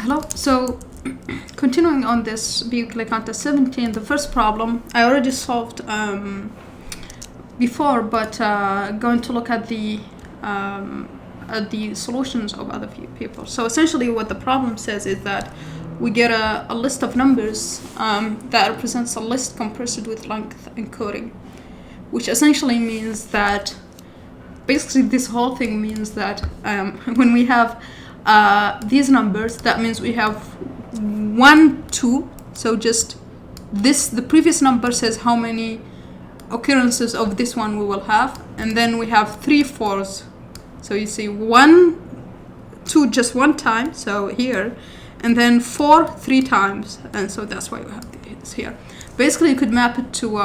Hello. So continuing on this view click on the 17, the first problem I already solved before, but going to look at the solutions of other people. So essentially what the problem says is that we get a list of numbers that represents a list compressed with length encoding, which essentially means that basically this whole thing means that when we have these numbers, that means we have 1, 2. So just this, the previous number says how many occurrences of this one we will have, and then we have 3 4s. So you see 1, 2 just one time, so here, and then 4 3 times, and so that's why we have this here. Basically, you could map it to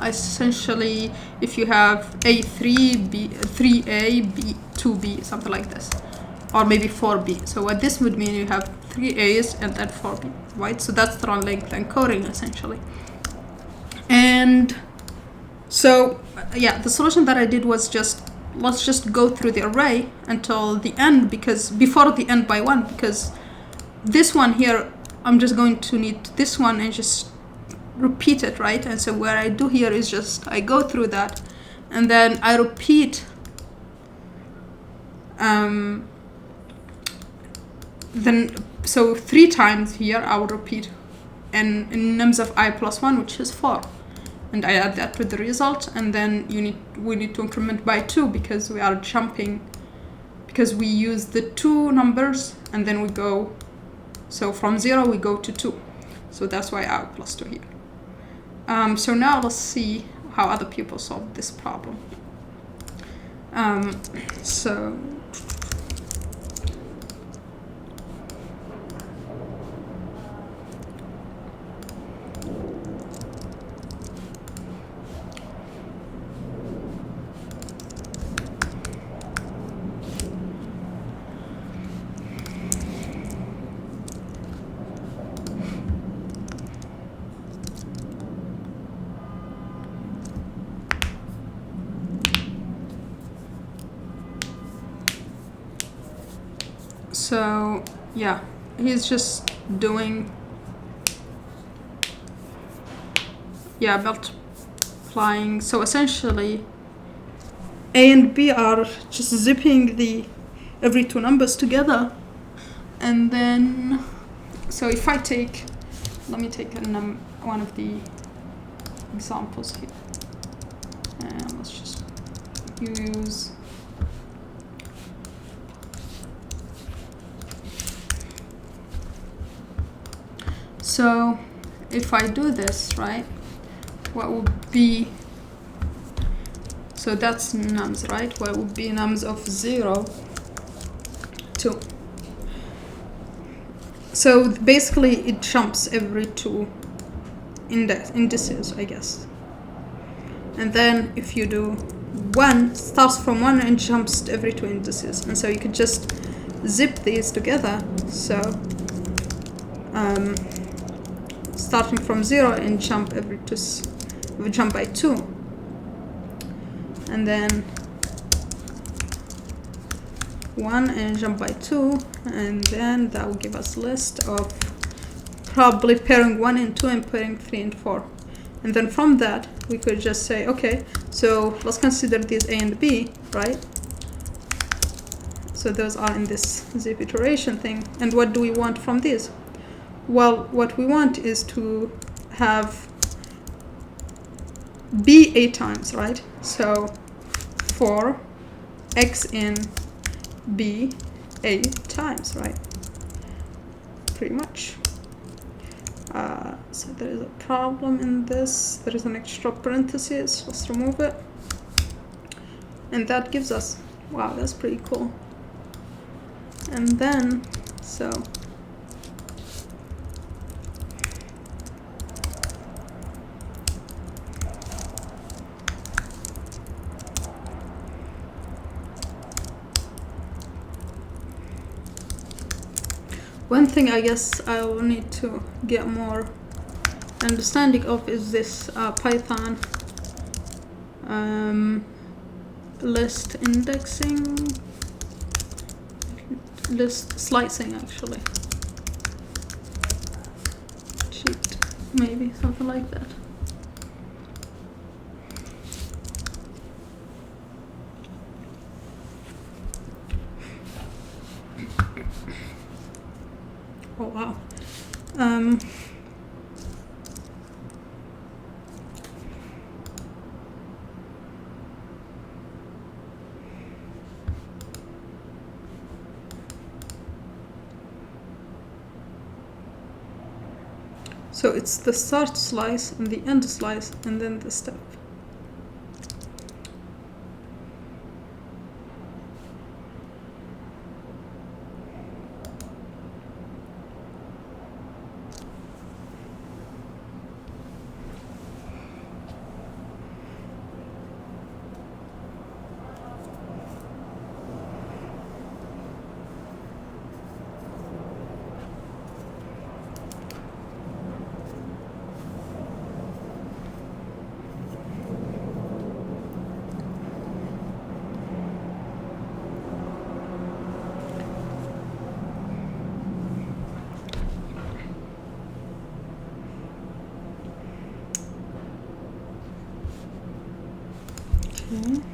essentially if you have A3, B, 3A, B, 2B, something like this, or maybe 4B. So what this would mean, you have 3 A's and then 4B, right? So that's the length encoding essentially. And so yeah, the solution that I did was let's just go through the array until the end, because before the end by 1, because this one here, I'm just going to need this one and just repeat it, right? And so what I do here is just I go through that and then I repeat then so 3 times here I will repeat in nums of I plus 1, which is 4, and I add that to the result, and then we need to increment by 2 because we are jumping, because we use the 2 numbers and then we go, so from 0 we go to 2, so that's why I plus 2 here. So now let's see how other people solve this problem. So yeah, he's just doing multiplying. So essentially A and B are just zipping the every 2 numbers together, and then so if I take, let me take one of the examples here, and let's just use so if I do this, right, what would be, so that's nums, right? What would be nums of 0, 2. So basically it jumps every 2 indices, I guess. And then if you do 1, starts from 1 and jumps every 2 indices. And so you could just zip these together. So starting from 0 and jump every 2, we jump by 2, and then 1 and jump by 2, and then that will give us a list of probably pairing 1 and 2 and pairing 3 and 4. And then from that we could just say, okay, so let's consider these A and B, right? So those are in this zip iteration thing. And what do we want from these? Well, what we want is to have B 8 times, right? So for X in B 8 times, right? Pretty much. So there is a problem in this. There is an extra parenthesis. Let's remove it. And that gives us, wow, that's pretty cool. And then, so one thing I guess I will need to get more understanding of is this Python list indexing. list slicing actually. Cheat, maybe something like that. Oh wow. So it's the start slice and the end slice and then the step. Okay.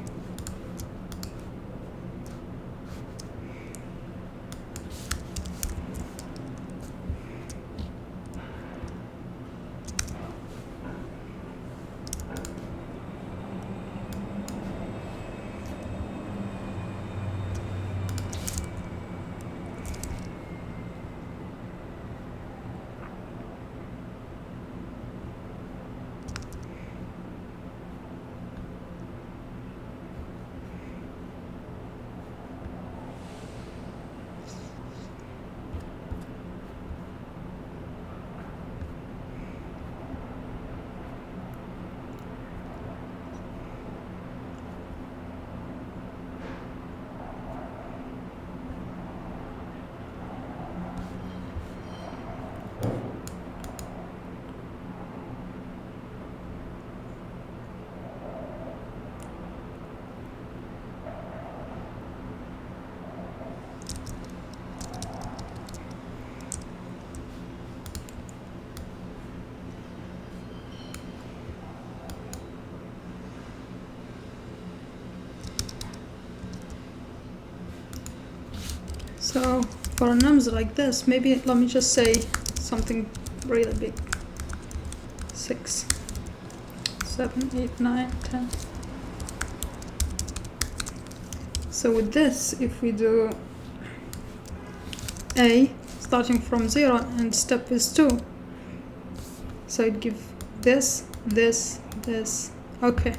So for numbers like this, maybe let me just say something really big. 6, 7, 8, 9, 10. So with this, if we do A starting from 0 and step is 2, so it gives this, this, this. Okay,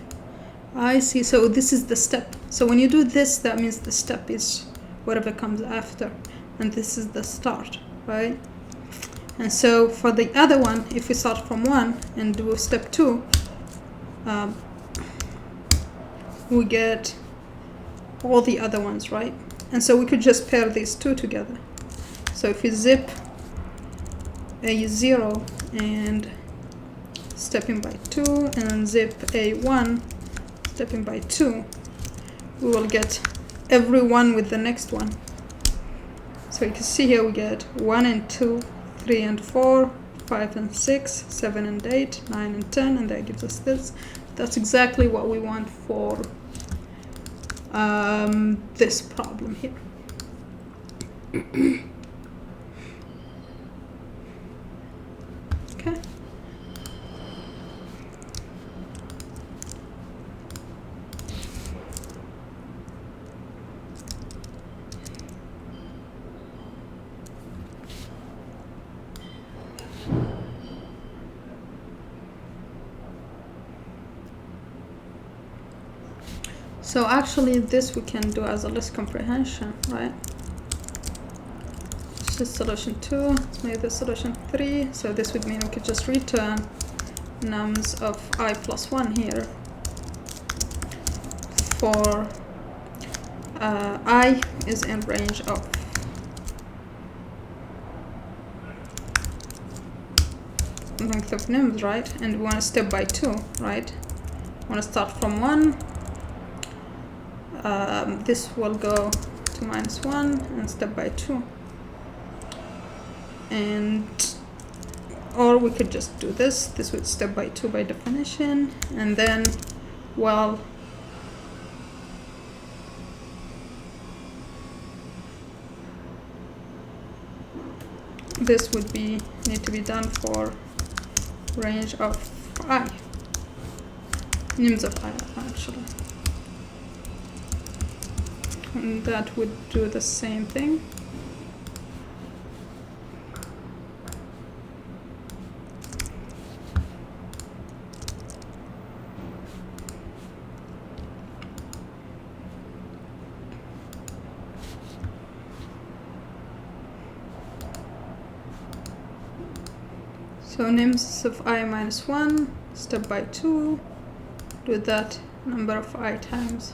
I see. So this is the step. So when you do this, that means the step is whatever comes after, and this is the start, right? And so for the other one, if we start from 1 and do step 2, we get all the other ones, right? And so we could just pair these two together. So if we zip A0 and stepping by 2 and zip A1 stepping by 2, we will get every one with the next one. So you can see here we get 1 and 2, 3 and 4, 5 and 6, 7 and 8, 9 and 10, and that gives us this. That's exactly what we want for this problem here. Okay. So actually this we can do as a list comprehension, right? This is solution 2, let's make this solution 3. So this would mean we could just return nums of I plus 1 here for I is in range of length of nums, right? And we want to step by 2, right? We want to start from 1. This will go to to -1 and step by 2. And or we could just do this. This would step by 2 by definition, and then, well, this would need to be done for range of I, names of I actually, and that would do the same thing. So names of I -1, step by 2, do that number of I times.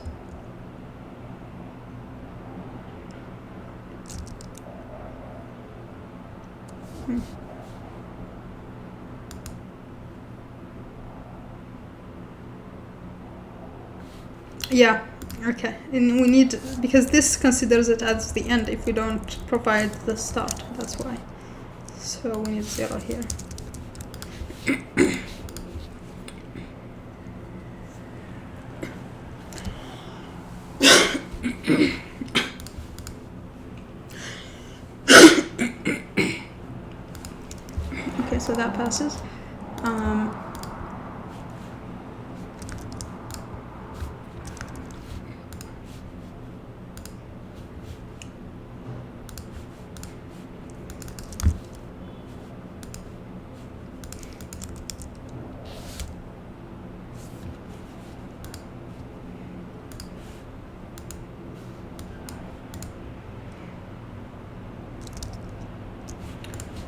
Yeah, okay. And we need, because this considers it as the end if we don't provide the start, that's why. So we need 0 here. Okay, so that passes.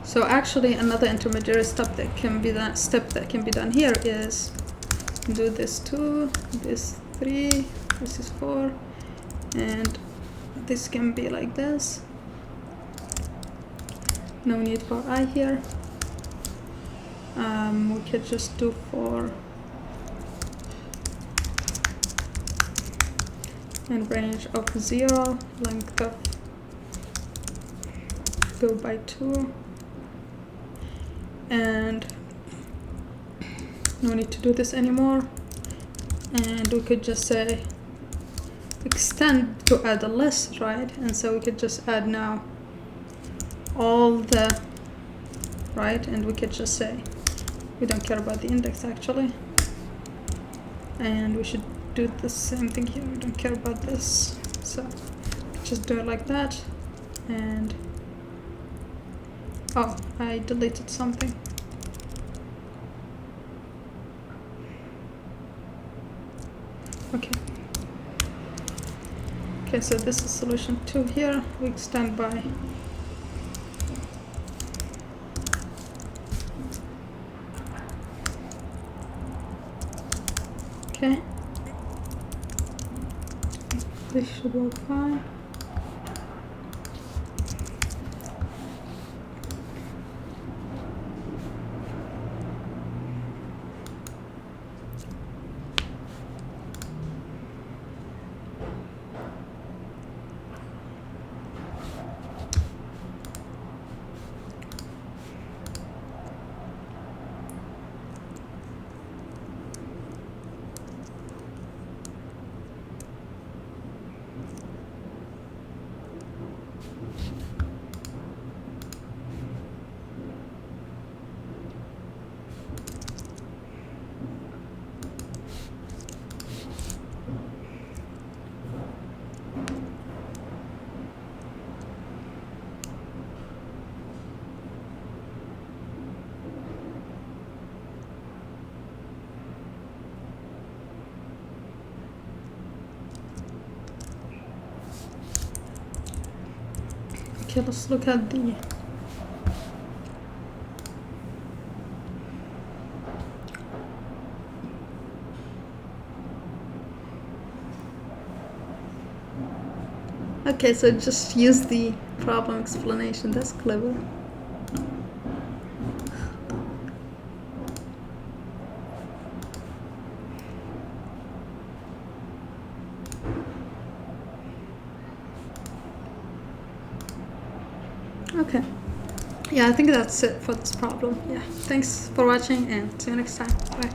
So actually, another intermediary step that can be done here is do this 2, this 3, this is 4, and this can be like this. No need for I here. We could just do for and range of 0, length of go by 2. And no need to do this anymore, and we could just say extend to add a list, right? And so we could just add now all the, right? And we could just say we don't care about the index actually, and we should do the same thing here. We don't care about this, so just do it like that. And oh, I deleted something. Okay. Okay, so this is solution 2 here. We extend by okay. This should work fine. Okay, let's look at the okay, so just use the problem explanation. That's clever. Okay. Yeah, I think that's it for this problem. Yeah. Thanks for watching and see you next time. Bye.